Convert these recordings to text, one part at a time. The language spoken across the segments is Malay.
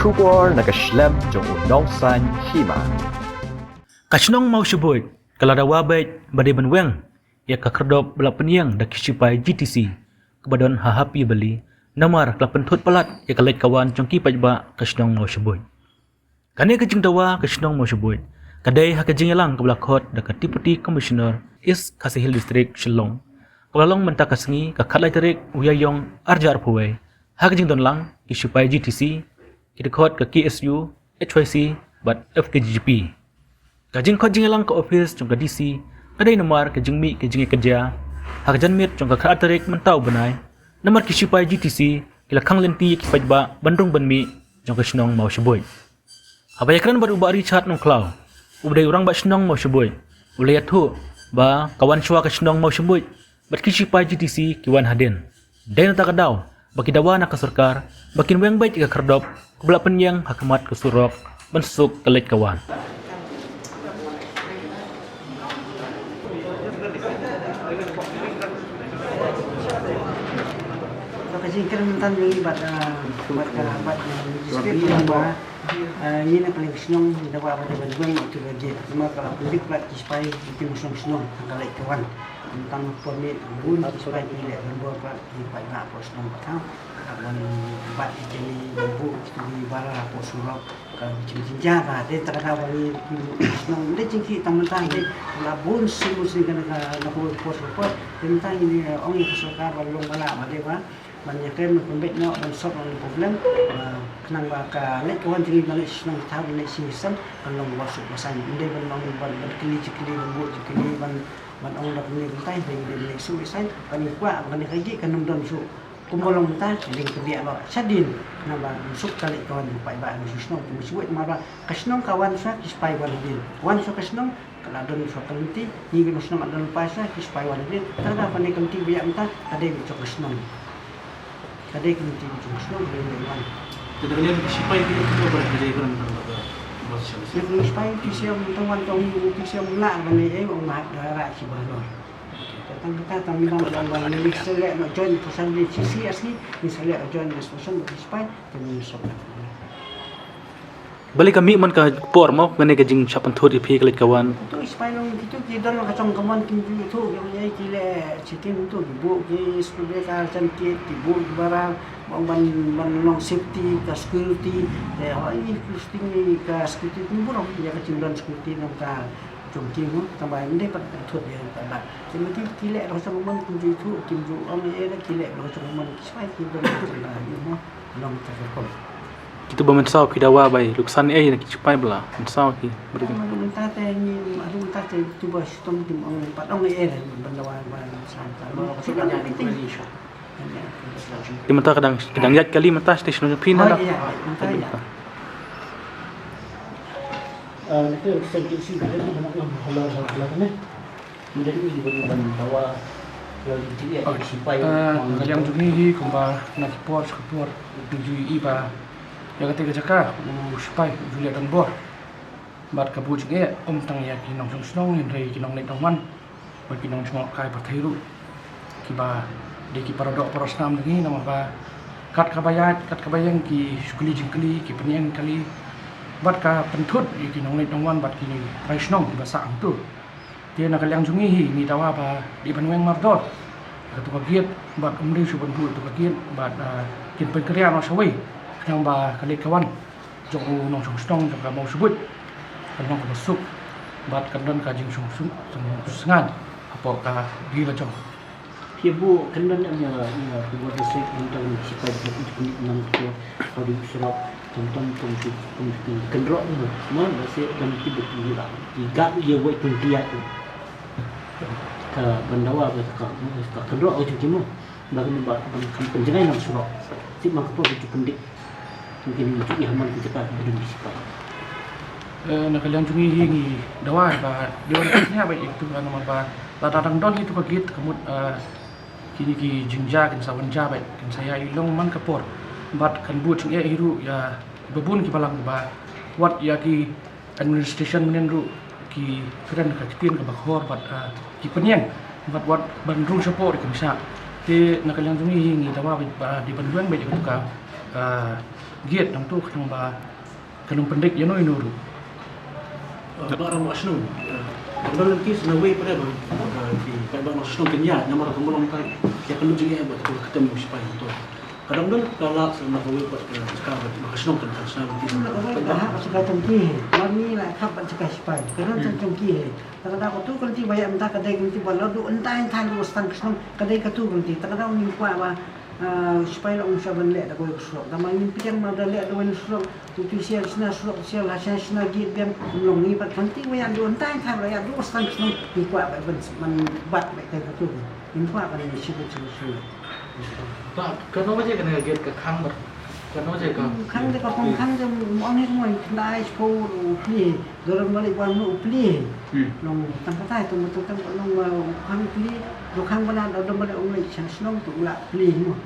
kubor nakaslem jong unong san hima. Kasnong mau sebut kalau ada wabait badai benweng ia kakerdop belak peniang dak kisipai GTC kebadon hahapi beli namar kelapen thut palat ia kalait kawan congki pajba kasnong mau sebut. Kane kejing dawa kasnong mau sebut kadai ha kejing elang ke belakot dak deputy commissioner is Kasihil district Shillong kelalong mentak kasengi ka khatlai tarik uyayong arjar puai ha kejing donlang kisipai GTC kidekot ke KSU HYC bat FKGP kajing khot jing elang ke office jong ka DC kadai nomor kajing mi kajing kerja ha kajan mit jong ka khat tarik mentau benai nomor kisipai GTC kilakang lenti kipajba bandung banmi jong ka snong mau sebut habayakran bar ubari chat nong klau ubdai urang ba snong mau sebut ulayat hu ba kawan shwa ka snong mau sebut bat kisipai GTC kiwan haden dai nata kadau baki dawa nak sarkar bakin weng baik ka kerdop kubla penyang hakamat ke surok bensuk kelit kawan Kasi kerumunan yung iba't diskret yang ba ini na paling senang dapat apa dapat buang itu lagi cuma kalau publik plat display itu senang kalau kawan tentang permit bun display ini berbuat plat di banyak pos nombor tang kawan bat jadi bumbu di bara pos surau kalau cincin bah dia terkadang wali senang dia cingki teman-teman dia labun sih kan nak pos tentang ini orang yang kesukaan balong balap dia bah banyak kan pembek nak solve problem kenang baka lek kawan tinggi balik senang tahu lek sistem kalau masuk pasan inde ban ban kili lembut kili ban orang dak ni bentai dengan lek su isan ban kuat ban lagi kan don su kumbolong bentai dengan kedia lo sadin kenapa masuk kali kawan pai ba senang musuh mara kasnong kawan sa kispai wan din wan so kasnong kalau don so kanti ni bi senang ada lupa sa kispai wan din tada ban kanti biak bentai ada bi so kasnong kadai kini tinggi semua boleh mana. Jadi kalian sipai kita berada di dalam tempat masing-masing. Sebelum sipai kisiam teman kisiam nak bani orang mak darah si baru. Datang kita tambilan dalam ini selek nak join pesan di sisi asli, misalnya join discussion di sipai kami sobat. Balik kami man ka por mo ngane ka jing sapan thot ipi kalit kawan tu sipai long itu kita long kacang kaman kim itu yang nyai kile citin itu ibu ke sekolah ka cantik ibu barang ban long safety ka security ini posting ni ka security ni burung ya ka cimdan security nang ka jongki mo tambah ini pat thot ya tak jadi kile kacang kaman kim itu kim ju om ye kile kacang kaman sipai kita long long tak kita bermensau kidawa bai luksan nak cipai bela mensau ki beri minta teh ni aduh minta teh cuba sistem tim orang patong bendawa santai lo sudah jadi Malaysia di mata kadang yat kali mata stesen pina iya minta ya itu segi dari mana halal ni menjadi juga bendawa yang juga kumba nak keluar tujuh iba yang ketiga jaka supaya Julia dan bor bat kabu juga tang ya kinong senong yang kinong nek dongman bat kinong semua kai pathiru kiba de ki parodok parosnam lagi nama ba kat kabayang ki skuli jingkli ki peniang kali bat ka penthut kinong nek dongman bat kini praisnong bahasa tu dia nak yang jungi ni tawa ba di banweng mardot ketua giat bat umri suban tu giat bat kin pengkrian osawai yang ba kali kawan jong nong song jong mau sebut kalau nong masuk bat kandan kajing sung sengan apa ka di la jong ibu kendan nya buat resep untuk sipai untuk nang tu kalau di surau tonton kendrok tu mon resep dan tiba tiba tiga dia buat tuntiat tu ke bendawa ke kendrok tu cuma bagi penjenai nang surau si mangko tu pendik mungkin untuk yang mana kita belum disipai. Nak kalian cungi hingi dawa ba diorangnya baik itu kan nama ba ladang don itu kagit kemud kini ki jingja kan sawan ja baik kan saya ilong man kapor bat kan buat cungi hiru ya bebun ki balang ba wat ya ki administration menenru ki keren ka kitien ka bakhor bat ki penyeng bat wat bandrung support ki bisa Ti nakaliang jumi hingi tawa di Banduang baik itu ka giat nang tu kenang ba kenang pendek yano inuru. Barang masnu. Kalau lagi senawi pada di pada masnu kenya nama orang belum kai. Ya kalau juga buat ketemu supaya itu. Kadang-kadang kalau selama kau buat sekarang masnu kan selama itu. Dah sekarang cengki, mami lah kap cekah sipai. Kerana cengki, kadang-kadang aku tu kalau ti bayar entah kadai kalau ti balau tu entah lu stang kesnom kadai katu kalau ti. Kadang-kadang ni kuat bah supaya orang saban lek tak boleh surau. Tapi ni pikiran mana lek tak boleh surau. Tu sial sena surau sial hasil sena git biar long ni pat penting bayar tu entah lu stang kesnom ni kuat bah man bat baik katu. Ni kuat kan ni siapa. Tak, kenapa je kena giat ke khang ber? Kenapa je ke? Khang dia kau khang dia orang ni semua dah ekspor upli, dorang balik buat upli. Long tang tu betul long khang upli, lo khang mana dorang balik orang senang tu ulah upli semua.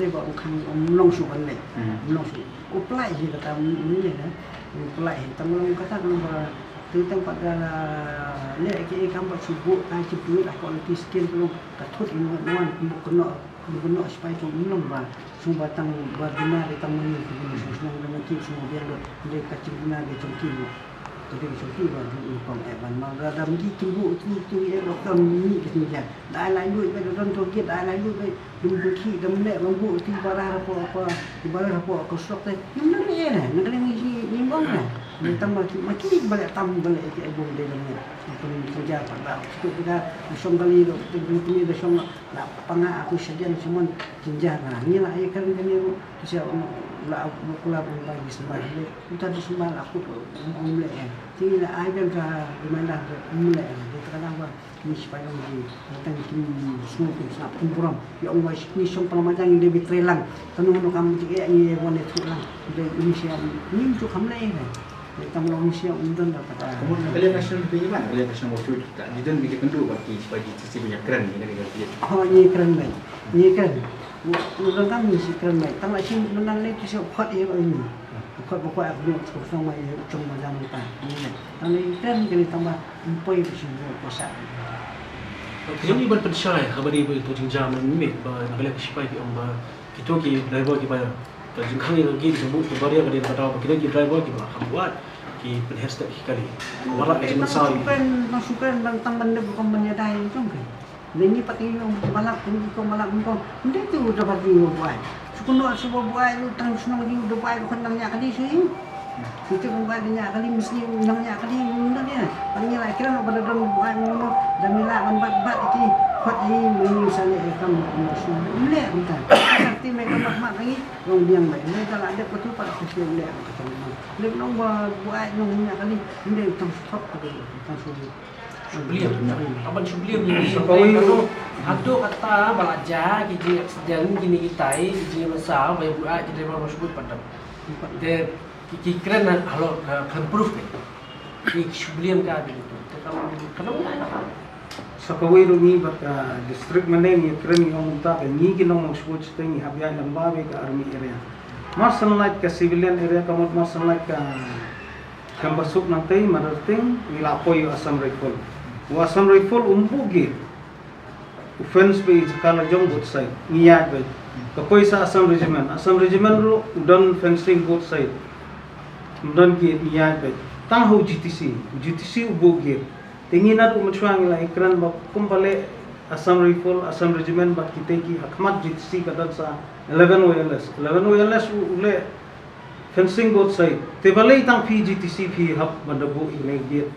Dia buat khang long su balik, long su. Uplai dia kata ni je kan, uplai. Tamu kata kalau tu tempat lek ke kampak sibuk, ciput lah kualiti skin tu katut nuan kena gubernur supaya tu minum bah semua batang berguna di tamu ni senang dengan kip semua biar dia kacau guna dia congki jadi congki bah di pom evan maga dalam di tunggu tu ya doktor ni kesini dah lain duit pada orang tu kita dah lain duit dum ki dam lek lambu ti barang apa di barang apa ko sok teh ni ni nak ni ni bong nah ni tambah maki balik tam balik ke ibu dia ni kerja pada itu kita musim kali itu begini dah semua nak pangah aku sekian semua jenjang nah ni lah kan ni siapa lah pula pun bagi sembah kita di sembah aku mulai ti lah ai kan di mana mulai dia kadang apa ni supaya lagi tentang semua snap pemburam ya Allah ni semua macam dia betrelang tanung kamu tiga ni wanita tu lah ini siapa ni tu kamu lain kita manusia undan dapat. Kemudian kalian nasional itu gimana? Kalian nasional waktu itu tak jidan bikin kendu bagi supaya sisi banyak keren ni dari dia. Oh ni keren baik, ni keren. Undan kami si keren baik. Tambah si undan lagi si kuat ia ini. Kuat aku sama ia cuma macam apa. Ni. Tambah keren kali tambah empai tu semua kosak. Jadi berpercaya kabar ibu itu jenjang memik bah nakaliang supaya kita ki driver ki bayar. Jengkang yang lagi disebut kebaria pada kata kita di driver kita akan buat ki penhashtag kali. Warak yang besar. Masukan tentang benda bukan benda dah itu kan. Ini pati malak kau malak kau. Benda tu dapat dibuat. Sukuno sebuah buat itu tang senang lagi udah buat bukan nanya kali sih. Kita buat nanya kali mesti nanya kali benda dia. Panggil lah kira nak pada dalam buat ngono dan mila bat iki kuat ini misalnya kamu semua boleh bukan. Nanti mereka mak lagi orang diam baik. Mereka kalau ada betul pada sosial boleh kata memang. Dia nak buat nanya kali dia tang stop tang sulit. Subliam, apa subliam ni? Sebagai itu, ada kata belajar kita sedang gini kita ini masa bayar buat jadi orang sebut pada. Dia kira nak kalau kan proof kan, ini subliam kan itu. Kalau Sakawai rumi bat district mana ni kira ni orang muda ni kita orang sebut setengi habis yang bawa ke army area. Martial light ke civilian area kamu martial light ke kambasuk nanti marating wilapoi Assam Rifle. Assam Rifle umpugi offense be kala jong both side niat be. Kapoi sa Assam Regiment ru don fencing both side. Don ki niat be. Tang ho GTC ubugi. Tinginat umatsuang ila ikran ba kumpale Assam Rifle, Assam Regiment ba kiteki hakmat GTC kadat sa 11 wireless ule fencing both side. Te balay tang fi GTC fi hap madabu ilay gate.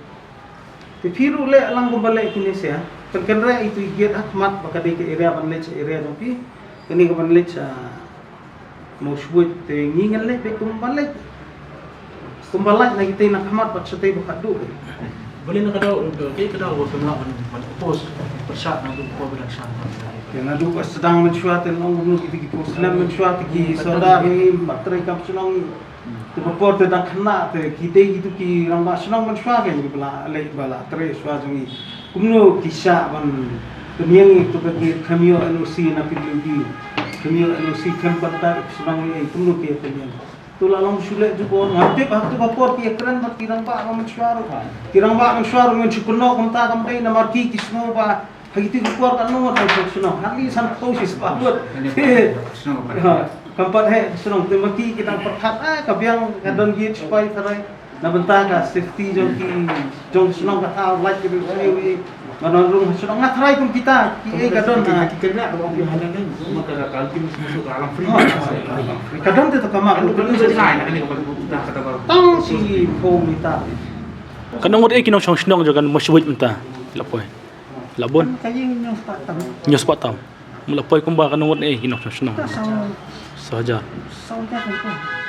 Te firu ule alang kumpale kini siya. Kanra itu gate hakmat baka de ke area banlech area dong fi. Kini ka banlech mosbut te ngingan le pe kumpale. Kumpalaj na kita nak hakmat pat sa te bakadu. Boleh nak kata, kita kata waktu melawan pos persat nak tu bila sana. Yang adu pas sedang mencuat orang bunuh kita Muslim mencuat ki saudara ni baterai kap senang tu bapor tu dah kena tu kita gitu ki ramba senang mencuat kan bala alai bala tre suat ni kumno kisah ban kemiang itu bagi kamio NOC na PWD kamio NOC kempata senang ni kumno ki kemiang tu lalang sulit juga ngatip tu bapor ki ekran bat kirang ba mencuat kirang ba mencuat men cukuno kumta kamtai na marki kismo ba Hari itu keluarkan nomor dan senang. Hari san posisi sebabut. Senang apa? Keempat senang temaki kita perhat kabiang kadon git supaya tarai na benta ka safety jong senang ka like gitu sini manonrung senang ngatrai kum kita ki kadon na Kira kalau dia hanya kan maka kalau tim masuk ke alam free. kadon tu kama Kalau itu saja lain ini kalau kita kata baru. tang si home kita Kanong wad kinong snong jagan masyubut menta. Lapoy. Labon. kayeng yang patang Nyos patam. Mulapoy kumba kanong wad kinong snong. ta sa Sahaja. sa ta ko